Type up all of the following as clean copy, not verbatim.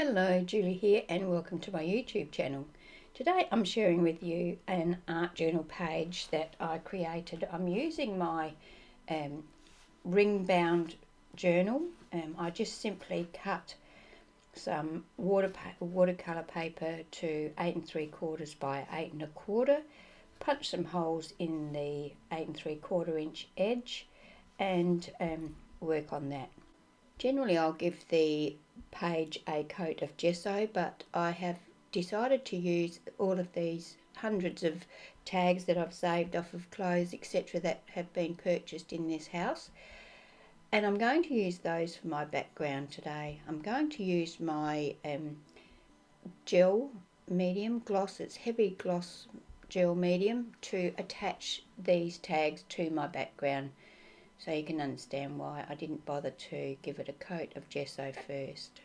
Hello, Julie here and welcome to my YouTube channel. Today I'm sharing with you an art journal page that I created. I'm using my ring bound journal. I just simply cut some watercolour paper to 8 3/4 by 8 1/4, punch some holes in the 8 3/4 inch edge and work on that. Generally I'll give the page a coat of gesso, but I have decided to use all of these hundreds of tags that I've saved off of clothes, etc., that have been purchased in this house, and I'm going to use those for my background today. I'm going to use my gel medium gloss, it's heavy gloss gel medium, to attach these tags to my background, so you can understand why I didn't bother to give it a coat of gesso first.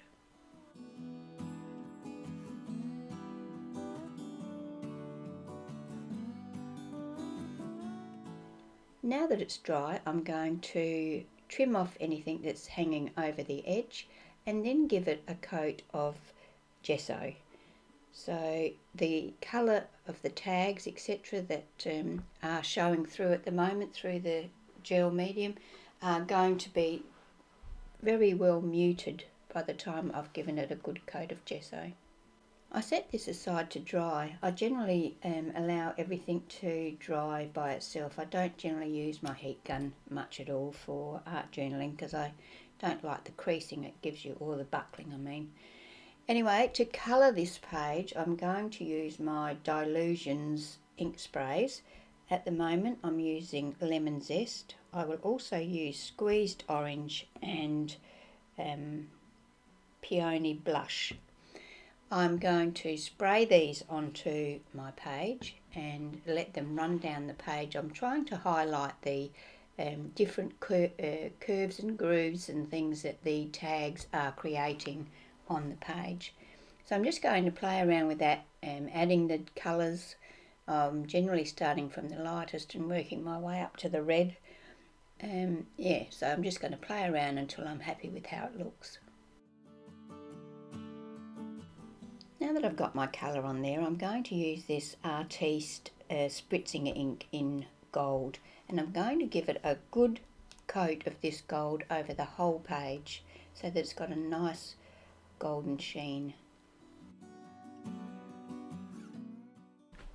Now that it's dry, I'm going to trim off anything that's hanging over the edge and then give it a coat of gesso. So the colour of the tags, etc., that are showing through at the moment through the gel medium are going to be very well muted by the time I've given it a good coat of gesso. I set this aside to dry. I generally allow everything to dry by itself. I don't generally use my heat gun much at all for art journaling because I don't like the creasing it gives you, or the buckling I mean. Anyway, to colour this page I'm going to use my Dylusions ink sprays. At the moment I'm using Lemon Zest. I will also use Squeezed Orange and Peony Blush. I'm going to spray these onto my page and let them run down the page. I'm trying to highlight the different curves and grooves and things that the tags are creating on the page. So I'm just going to play around with that, adding the colours, generally starting from the lightest and working my way up to the red. So I'm just going to play around until I'm happy with how it looks. Now that I've got my colour on there, I'm going to use this Artiste Spritzing Ink in gold, and I'm going to give it a good coat of this gold over the whole page so that it's got a nice golden sheen.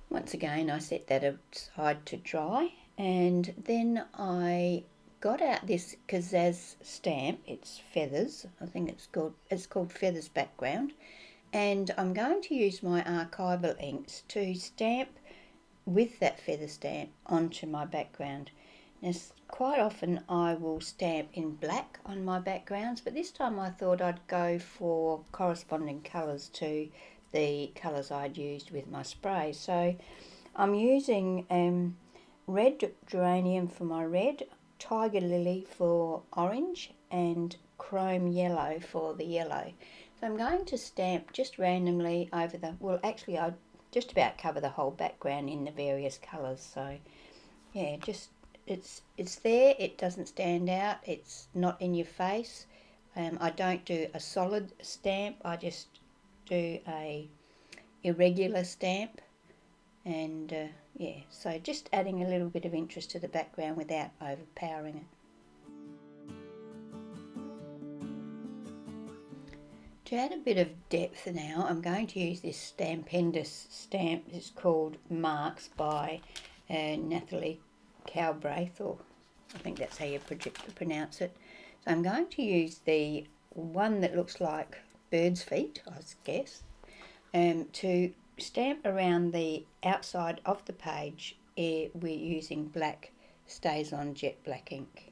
Once again I set that aside to dry, and then I got out this Kaszazz stamp. It's feathers, I think it's called Feathers Background, and I'm going to use my Archival inks to stamp with that feather stamp onto my background. Now, quite often I will stamp in black on my backgrounds, but this time I thought I'd go for corresponding colours to the colours I'd used with my sprays. So I'm using Red Geranium for my red, Tiger Lily for orange, and Chrome Yellow for the yellow. So I'm going to stamp just randomly over the, well actually I just about cover the whole background in the various colours. So yeah, just it's there, it doesn't stand out, it's not in your face. I don't do a solid stamp, I just do a irregular stamp, and so just adding a little bit of interest to the background without overpowering it. To add a bit of depth now, I'm going to use this Stampendous stamp. It's called Marks by Natalie Calbraith, or I think that's how you pronounce it. So I'm going to use the one that looks like bird's feet, I guess, to stamp around the outside of the page. We're using black StayzOn Jet Black ink.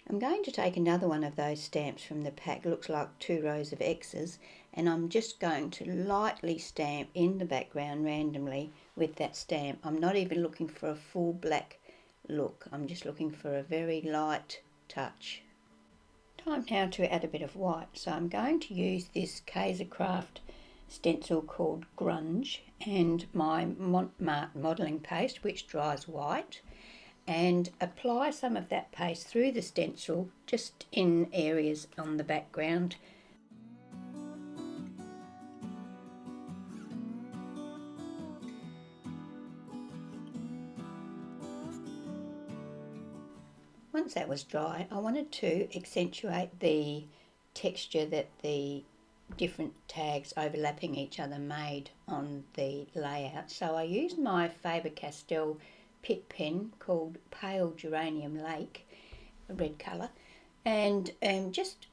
I'm going to take another one of those stamps from the pack. It looks like 2 rows of X's, and I'm just going to lightly stamp in the background randomly with that stamp. I'm not even looking for a full black look, I'm just looking for a very light touch. Time now to add a bit of white, so I'm going to use this Kaisercraft stencil called Grunge, and my Mont Marte Modelling paste, which dries white, and apply some of that paste through the stencil just in areas on the background. Once that was dry, I wanted to accentuate the texture that the different tags overlapping each other made on the layout. So I used my Faber-Castell Pitt pen called Pale Geranium Lake, a red colour, and just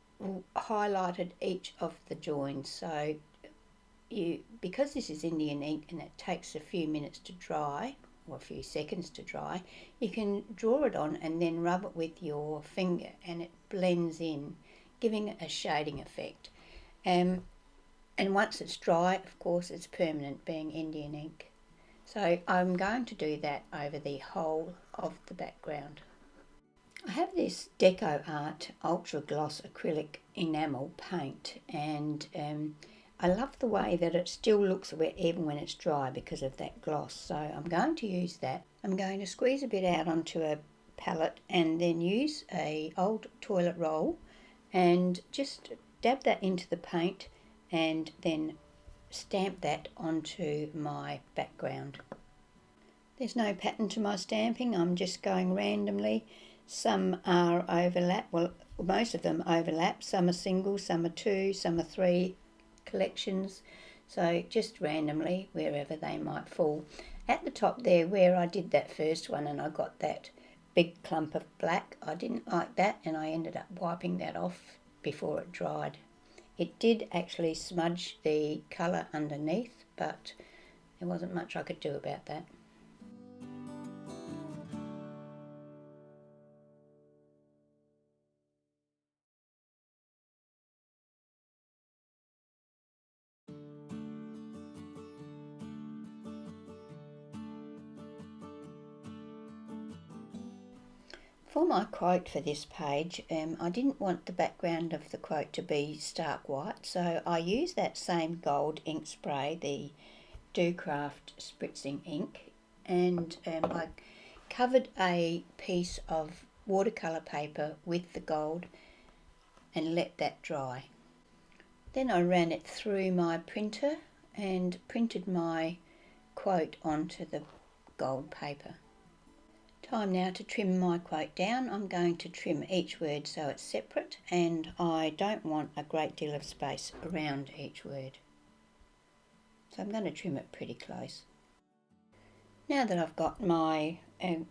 highlighted each of the joins. So because this is Indian ink and it takes a few minutes to dry, or a few seconds to dry, you can draw it on and then rub it with your finger and it blends in, giving it a shading effect. And once it's dry, of course, it's permanent, being Indian ink. So I'm going to do that over the whole of the background. I have this Deco Art Ultra Gloss Acrylic Enamel paint, and I love the way that it still looks wet even when it's dry because of that gloss. So I'm going to use that. I'm going to squeeze a bit out onto a palette and then use a old toilet roll and just dab that into the paint and then stamp that onto my background. There's no pattern to my stamping. I'm just going randomly. Some are overlap, well, most of them overlap. Some are single, some are two, some are three collections. So just randomly, wherever they might fall. At the top there, where I did that first one and I got that big clump of black, I didn't like that and I ended up wiping that off before it dried. It did actually smudge the colour underneath, but there wasn't much I could do about that. For my quote for this page, I didn't want the background of the quote to be stark white, so I used that same gold ink spray, the Kaisercraft Spritzing Ink, and I covered a piece of watercolour paper with the gold and let that dry. Then I ran it through my printer and printed my quote onto the gold paper. Time now to trim my quote down. I'm going to trim each word so it's separate, and I don't want a great deal of space around each word. So I'm going to trim it pretty close. Now that I've got my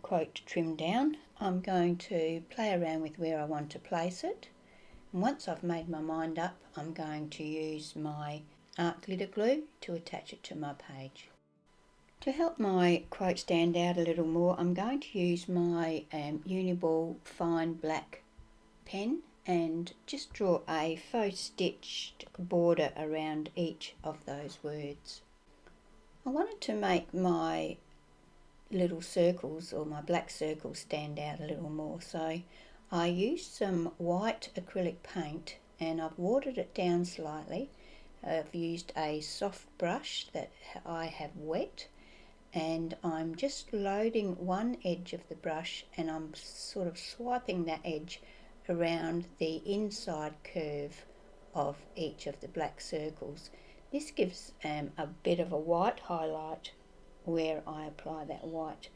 quote trimmed down, I'm going to play around with where I want to place it. And once I've made my mind up, I'm going to use my art glitter glue to attach it to my page. To help my quote stand out a little more, I'm going to use my Uniball fine black pen and just draw a faux stitched border around each of those words. I wanted to make my little circles, or my black circles, stand out a little more, so I used some white acrylic paint and I've watered it down slightly. I've used a soft brush that I have wet, and I'm just loading one edge of the brush and I'm sort of swiping that edge around the inside curve of each of the black circles. This gives a bit of a white highlight where I apply that white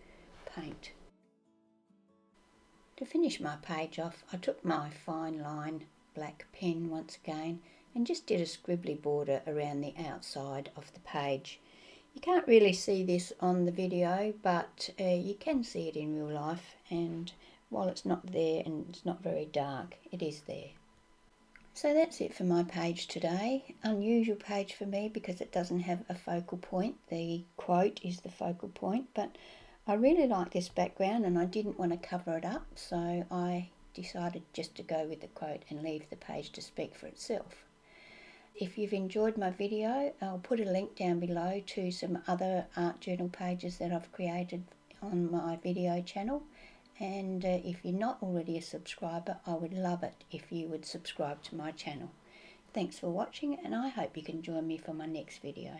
paint. To finish my page off, I took my fine line black pen once again and just did a scribbly border around the outside of the page. You can't really see this on the video, but you can see it in real life, and while it's not there and it's not very dark, it is there. So that's it for my page today. Unusual page for me because it doesn't have a focal point. The quote is the focal point, but I really like this background and I didn't want to cover it up, so I decided just to go with the quote and leave the page to speak for itself. If you've enjoyed my video, I'll put a link down below to some other art journal pages that I've created on my video channel. And if you're not already a subscriber, I would love it if you would subscribe to my channel. Thanks for watching, and I hope you can join me for my next video.